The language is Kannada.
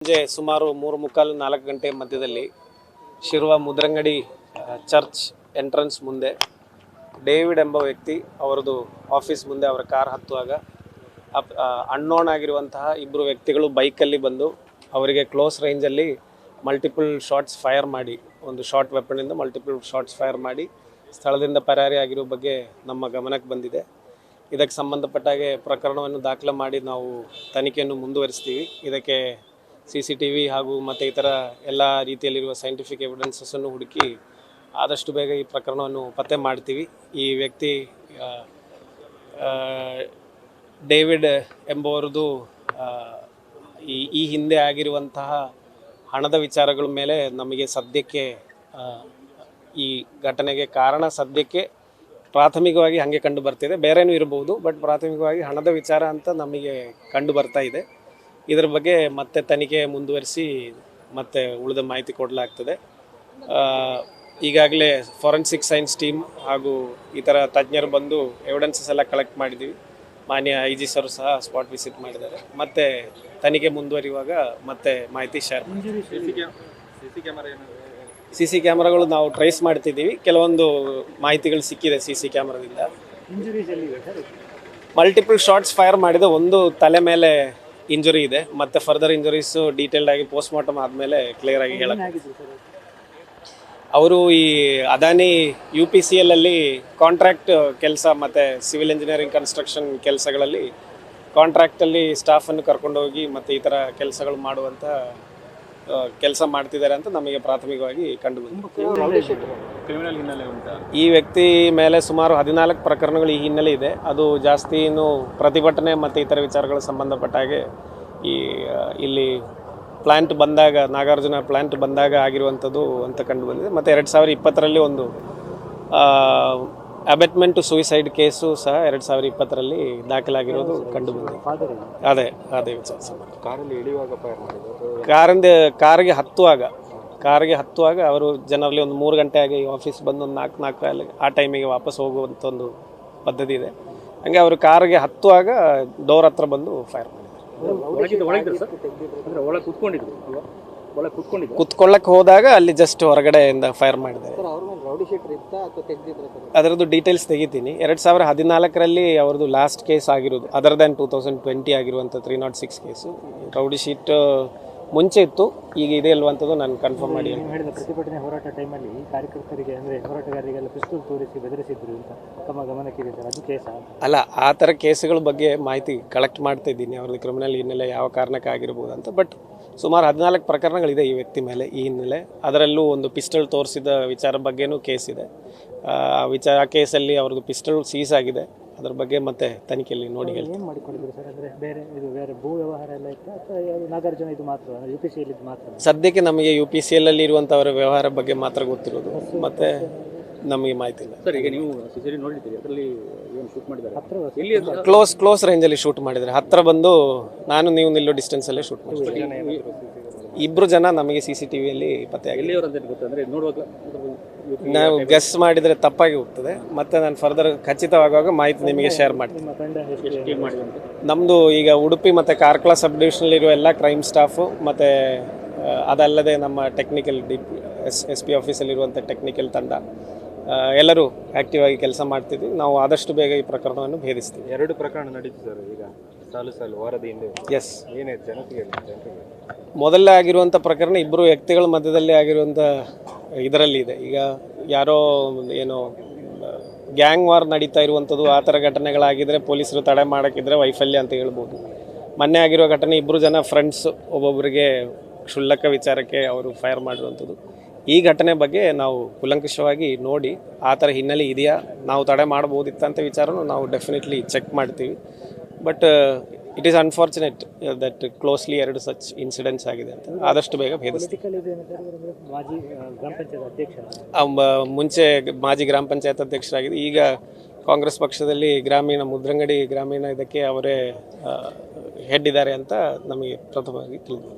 ಸಂಜೆ ಸುಮಾರು 3:45 4 ಗಂಟೆ ಮಧ್ಯದಲ್ಲಿ ಶಿರುವ ಮುದ್ರಂಗಡಿ ಚರ್ಚ್ ಎಂಟ್ರೆನ್ಸ್ ಮುಂದೆ ಡೇವಿಡ್ ಎಂಬ ವ್ಯಕ್ತಿ ಅವರದು ಆಫೀಸ್ ಮುಂದೆ ಅವರ ಕಾರ್ ಹತ್ತುವಾಗ ಅನ್ನೋನ್ ಆಗಿರುವಂತಹ ಇಬ್ಬರು ವ್ಯಕ್ತಿಗಳು ಬೈಕಲ್ಲಿ ಬಂದು ಅವರಿಗೆ ಕ್ಲೋಸ್ ರೇಂಜಲ್ಲಿ ಮಲ್ಟಿಪಲ್ ಶಾಟ್ಸ್ ಫೈರ್ ಮಾಡಿ ಒಂದು ಶಾರ್ಟ್ ವೆಪನ್ನಿಂದ ಮಲ್ಟಿಪಲ್ ಶಾಟ್ಸ್ ಫೈರ್ ಮಾಡಿ ಸ್ಥಳದಿಂದ ಪರಾರಿ ಆಗಿರೋ ಬಗ್ಗೆ ನಮ್ಮ ಗಮನಕ್ಕೆ ಬಂದಿದೆ. ಇದಕ್ಕೆ ಸಂಬಂಧಪಟ್ಟಾಗೆ ಪ್ರಕರಣವನ್ನು ದಾಖಲೆ ಮಾಡಿ ನಾವು ತನಿಖೆಯನ್ನು ಮುಂದುವರಿಸ್ತೀವಿ. ಇದಕ್ಕೆ CCTV ಹಾಗೂ ಮತ್ತು ಇತರ ಎಲ್ಲ ರೀತಿಯಲ್ಲಿರುವ ಸೈಂಟಿಫಿಕ್ ಎವಿಡೆನ್ಸಸ್ಸನ್ನು ಹುಡುಕಿ ಆದಷ್ಟು ಬೇಗ ಈ ಪ್ರಕರಣವನ್ನು ಪತ್ತೆ ಮಾಡ್ತೀವಿ. ಈ ವ್ಯಕ್ತಿ ಡೇವಿಡ್ ಎಂಬುವರದು ಈ ಹಿಂದೆ ಆಗಿರುವಂತಹ ಹಣದ ವಿಚಾರಗಳ ಮೇಲೆ ನಮಗೆ ಸದ್ಯಕ್ಕೆ ಈ ಘಟನೆಗೆ ಕಾರಣ ಸದ್ಯಕ್ಕೆ ಪ್ರಾಥಮಿಕವಾಗಿ ಹಾಗೆ ಕಂಡು ಬರ್ತಿದೆ. ಬೇರೆನೂ ಇರಬಹುದು, ಬಟ್ ಪ್ರಾಥಮಿಕವಾಗಿ ಹಣದ ವಿಚಾರ ಅಂತ ನಮಗೆ ಕಂಡು ಬರ್ತಾ ಇದೆ. ಇದರ ಬಗ್ಗೆ ಮತ್ತೆ ತನಿಖೆ ಮುಂದುವರಿಸಿ ಮತ್ತೆ ಉಳಿದ ಮಾಹಿತಿ ಕೊಡಲಾಗ್ತದೆ. ಈಗಾಗಲೇ ಫಾರೆನ್ಸಿಕ್ ಸೈನ್ಸ್ ಟೀಮ್ ಹಾಗೂ ಇತರ ತಜ್ಞರು ಬಂದು ಎವಿಡೆನ್ಸಸ್ ಎಲ್ಲ ಕಲೆಕ್ಟ್ ಮಾಡಿದ್ದೀವಿ. ಮಾನ್ಯ IG ಸರ್ ಸಹ ಸ್ಪಾಟ್ ವಿಸಿಟ್ ಮಾಡಿದ್ದಾರೆ. ಮತ್ತೆ ತನಿಖೆ ಮುಂದುವರಿಯುವಾಗ ಮತ್ತೆ ಮಾಹಿತಿ ಶೇರ್ ಮಾಡ್ತೀವಿ. CC ಕ್ಯಾಮ್ರಾಗಳು ನಾವು ಟ್ರೇಸ್ ಮಾಡ್ತಿದ್ದೀವಿ. ಕೆಲವೊಂದು ಮಾಹಿತಿಗಳು ಸಿಕ್ಕಿದೆ CC ಕ್ಯಾಮ್ರಾದಿಂದ. ಮಲ್ಟಿಪಲ್ ಶಾಟ್ಸ್ ಫೈರ್ ಮಾಡಿದ ಒಂದು ತಲೆ ಮೇಲೆ ಇಂಜುರಿ ಇದೆ. ಮತ್ತು ಫರ್ದರ್ ಇಂಜುರೀಸು ಡೀಟೇಲ್ಡ್ ಆಗಿ ಪೋಸ್ಟ್ ಮಾರ್ಟಮ್ ಆದಮೇಲೆ ಕ್ಲಿಯರ್ ಆಗಿ ಹೇಳಕ್ಕೆ. ಅವರು ಈ ಅದಾನಿ UPCL ಅಲ್ಲಿ ಕಾಂಟ್ರಾಕ್ಟ್ ಕೆಲಸ ಮತ್ತು ಸಿವಿಲ್ ಇಂಜಿನಿಯರಿಂಗ್ ಕನ್ಸ್ಟ್ರಕ್ಷನ್ ಕೆಲಸಗಳಲ್ಲಿ ಕಾಂಟ್ರಾಕ್ಟಲ್ಲಿ ಸ್ಟಾಫನ್ನು ಕರ್ಕೊಂಡೋಗಿ ಮತ್ತು ಈ ಥರ ಕೆಲಸಗಳು ಮಾಡುವಂಥ ಕೆಲಸ ಮಾಡ್ತಿದ್ದಾರೆ ಅಂತ ನಮಗೆ ಪ್ರಾಥಮಿಕವಾಗಿ ಕಂಡು ಬಂದಿದೆ. ಈ ವ್ಯಕ್ತಿ ಮೇಲೆ ಸುಮಾರು 14 ಪ್ರಕರಣಗಳು ಈ ಹಿನ್ನೆಲೆ ಇದೆ. ಅದು ಜಾಸ್ತಿ ಇನ್ನು ಪ್ರತಿಭಟನೆ ಮತ್ತು ಇತರ ವಿಚಾರಗಳು ಸಂಬಂಧಪಟ್ಟ ಹಾಗೆ ಇಲ್ಲಿ ಪ್ಲ್ಯಾಂಟ್ ಬಂದಾಗ ನಾಗಾರ್ಜುನ ಪ್ಲ್ಯಾಂಟ್ ಬಂದಾಗ ಆಗಿರುವಂಥದ್ದು ಅಂತ ಕಂಡು ಬಂದಿದೆ. ಮತ್ತು 2020ರಲ್ಲಿ ಒಂದು ಅಬೆಟ್ಮೆಂಟ್ ಟು ಸೂಯಿಸೈಡ್ ಕೇಸು ಸಹ 2020ರಲ್ಲಿ ದಾಖಲಾಗಿರೋದು ಕಂಡು ಬಂದಿದೆ. ಅದೇ ವಿಚಾರ ಕಾರಿಗೆ ಹತ್ತುವಾಗ ಅವರು ಜನರಲ್ಲಿ ಒಂದು 3 ಗಂಟೆ ಆಗಿ ಆಫೀಸ್ ಬಂದು ಒಂದು 4 ಆ ಟೈಮಿಗೆ ವಾಪಸ್ ಹೋಗುವಂಥ ಒಂದು ಪದ್ಧತಿ ಇದೆ. ಹಂಗೆ ಅವರು ಕಾರಿಗೆ ಹತ್ತುವಾಗ ಡೋರ್ ಹತ್ರ ಬಂದು ಫೈರ್ ಮಾಡಿದ್ದಾರೆ. ಕುತ್ಕೊಳ್ಳಕ್ಕೆ ಹೋದಾಗ ಅಲ್ಲಿ ಜಸ್ಟ್ ಹೊರಗಡೆಯಿಂದ ಫೈರ್ ಮಾಡಿದ್ದಾರೆ. ಅದರದ್ದು ಡೀಟೇಲ್ಸ್ ತೆಗಿತೀನಿ. 2014ರಲ್ಲಿ ಅವ್ರದ್ದು ಲಾಸ್ಟ್ ಕೇಸ್ ಆಗಿರೋದು ಅದರ್ ದ್ಯಾನ್ 2020 ಆಗಿರುವಂಥ 306 ಕೇಸು. ರೌಡಿ ಶೀಟ್ ಮುಂಚೆ ಇತ್ತು, ಈಗ ಇದೆ ಅಲ್ವಂಥದ್ದು ನಾನು ಕನ್ಫರ್ಮ್ ಮಾಡಿ. ಪ್ರತಿಭಟನೆ ಹೋರಾಟ ಟೈಮಲ್ಲಿ ಕಾರ್ಯಕರ್ತರಿಗೆ ಅಂದರೆ ಹೋರಾಟಗಾರರಿಗೆಲ್ಲ ಪಿಸ್ತೂಲ್ ತೋರಿಸಿ ಬೆದರಿಸಿದ್ರು ಅಂತ ತಮ್ಮ ಗಮನಕ್ಕಿದೆ ಸರ್, ಅದು ಕೇಸ ಅಲ್ಲ? ಆ ಥರ ಕೇಸುಗಳ ಬಗ್ಗೆ ಮಾಹಿತಿ ಕಲೆಕ್ಟ್ ಮಾಡ್ತಾ ಇದ್ದೀನಿ. ಅವ್ರದ್ದು ಕ್ರಿಮಿನಲ್ ಹಿನ್ನೆಲೆ ಯಾವ ಕಾರಣಕ್ಕೆ ಆಗಿರ್ಬೋದು ಅಂತ. ಬಟ್ ಸುಮಾರು 14 ಪ್ರಕರಣಗಳಿದೆ ಈ ವ್ಯಕ್ತಿ ಮೇಲೆ ಈ ಹಿನ್ನೆಲೆ. ಅದರಲ್ಲೂ ಒಂದು ಪಿಸ್ಟಲ್ ತೋರಿಸಿದ ವಿಚಾರ ಬಗ್ಗೆನೂ ಕೇಸ್ ಇದೆ. ಆ ಕೇಸಲ್ಲಿ ಅವ್ರದ್ದು ಪಿಸ್ಟಲ್ ಸೀಸ್ ಆಗಿದೆ. ಅದ್ರ ಬಗ್ಗೆ ಮತ್ತೆ ತನಿಖೆಯಲ್ಲಿ ನೋಡಿ ಏನು ಮಾಡಿಕೊಂಡಿದ್ರು ಸರ್? ಅಂದರೆ ಬೇರೆ ಭೂ ವ್ಯವಹಾರ ಎಲ್ಲ ಇತ್ತು ಅಥವಾ ನಾಗಾರ್ಜುನ ಇದು ಮಾತ್ರ UPCL ಇದು ಮಾತ್ರ? ಸದ್ಯಕ್ಕೆ ನಮಗೆ UPCL ಅಲ್ಲಿ ಇರುವಂಥವರ ವ್ಯವಹಾರ ಬಗ್ಗೆ ಮಾತ್ರ ಗೊತ್ತಿರೋದು, ಮತ್ತೆ ನಮಗೆ ಮಾಹಿತಿ ಇಲ್ಲ ಸರ್. ಈಗ ನೀವು CCTV ನೋಡಿದ್ದೀರಿ, ಅದರಲ್ಲಿ ಏನು ಶೂಟ್ ಮಾಡಿದ್ದಾರೆ? ಕ್ಲೋಸ್ ರೇಂಜಲ್ಲಿ ಶೂಟ್ ಮಾಡಿದ್ದಾರೆ. ಹತ್ತಿರ ಬಂದು ನೀವು ನಿಲ್ಲೋ ಡಿಸ್ಟೆನ್ಸಲ್ಲೇ ಶೂಟ್ ಮಾಡಿದ್ದಾರೆ. 2 ಜನ ನಮಗೆ CCTVಯಲ್ಲಿ ಪತ್ತೆ ಆಗಿದೆ. ನಾವು ಗೆಸ್ ಮಾಡಿದರೆ ತಪ್ಪಾಗಿ ಹೋಗ್ತದೆ. ಮತ್ತು ನಾನು ಫರ್ದರ್ ಖಚಿತವಾಗುವಾಗ ಮಾಹಿತಿ ನಿಮಗೆ ಶೇರ್ ಮಾಡ್ತೀನಿ. ನಮ್ಮದು ಈಗ ಉಡುಪಿ ಮತ್ತು ಕಾರ್ಕಳ ಸಬ್ ಡಿವಿಷನಲ್ಲಿರುವ ಎಲ್ಲ ಕ್ರೈಮ್ ಸ್ಟಾಫು ಮತ್ತು ಅದಲ್ಲದೆ ನಮ್ಮ ಟೆಕ್ನಿಕಲ್ SP ಆಫೀಸಲ್ಲಿರುವಂಥ ಟೆಕ್ನಿಕಲ್ ತಂಡ ಎಲ್ಲರೂ ಆ್ಯಕ್ಟಿವ್ ಆಗಿ ಕೆಲಸ ಮಾಡ್ತಿದ್ವಿ. ನಾವು ಆದಷ್ಟು ಬೇಗ ಈ ಪ್ರಕರಣವನ್ನು ಭೇದಿಸ್ತೀವಿ. 2 ಪ್ರಕರಣ ನಡೀತು ಸರ್ ಈಗ ಸಾಲು ವಾರದಿಂದ. ಎಸ್, ಮೊದಲೇ ಆಗಿರುವಂಥ ಪ್ರಕರಣ 2 ವ್ಯಕ್ತಿಗಳ ಮಧ್ಯದಲ್ಲಿ ಆಗಿರುವಂಥ ಇದರಲ್ಲಿ ಇದೆ. ಈಗ ಯಾರೋ ಏನೋ ಗ್ಯಾಂಗ್ ವಾರ್ ನಡೀತಾ ಇರುವಂಥದ್ದು, ಆ ಥರ ಘಟನೆಗಳಾಗಿದ್ದರೆ ಪೊಲೀಸರು ತಡೆ ಮಾಡೋಕ್ಕಿದ್ರೆ ವೈಫಲ್ಯ ಅಂತ ಹೇಳ್ಬೋದು. ಮೊನ್ನೆ ಆಗಿರೋ ಘಟನೆ 2 ಜನ ಫ್ರೆಂಡ್ಸ್ ಒಬ್ಬೊಬ್ಬರಿಗೆ ಕ್ಷುಲ್ಲಕ ವಿಚಾರಕ್ಕೆ ಅವರು ಫೈರ್ ಮಾಡಿರುವಂಥದ್ದು. ಈ ಘಟನೆ ಬಗ್ಗೆ ನಾವು ಕೂಲಂಕಷವಾಗಿ ನೋಡಿ ಆ ಥರ ಹಿನ್ನೆಲೆ ಇದೆಯಾ, ನಾವು ತಡೆ ಮಾಡ್ಬೋದಿತ್ತಂಥ ವಿಚಾರನೂ ನಾವು ಡೆಫಿನೆಟ್ಲಿ ಚೆಕ್ ಮಾಡ್ತೀವಿ. But it is unfortunate that closely 2 such incidents ಆಗಿದೆ ಅಂತ. ಆದಷ್ಟು ಬೇಗ ಭೇದಿಸ್ತೀವಿ. ಮುಂಚೆ ಮಾಜಿ ಗ್ರಾಮ ಪಂಚಾಯತ್ ಅಧ್ಯಕ್ಷರಾಗಿದೆ. ಈಗ ಕಾಂಗ್ರೆಸ್ ಪಕ್ಷದಲ್ಲಿ ಮುದ್ರಂಗಡಿ ಗ್ರಾಮೀಣ ಇದಕ್ಕೆ ಅವರೇ ಹೆಡ್ ಇದ್ದಾರೆ ಅಂತ ನಮಗೆ ಪ್ರಥಮವಾಗಿ ತಿಳಿದು.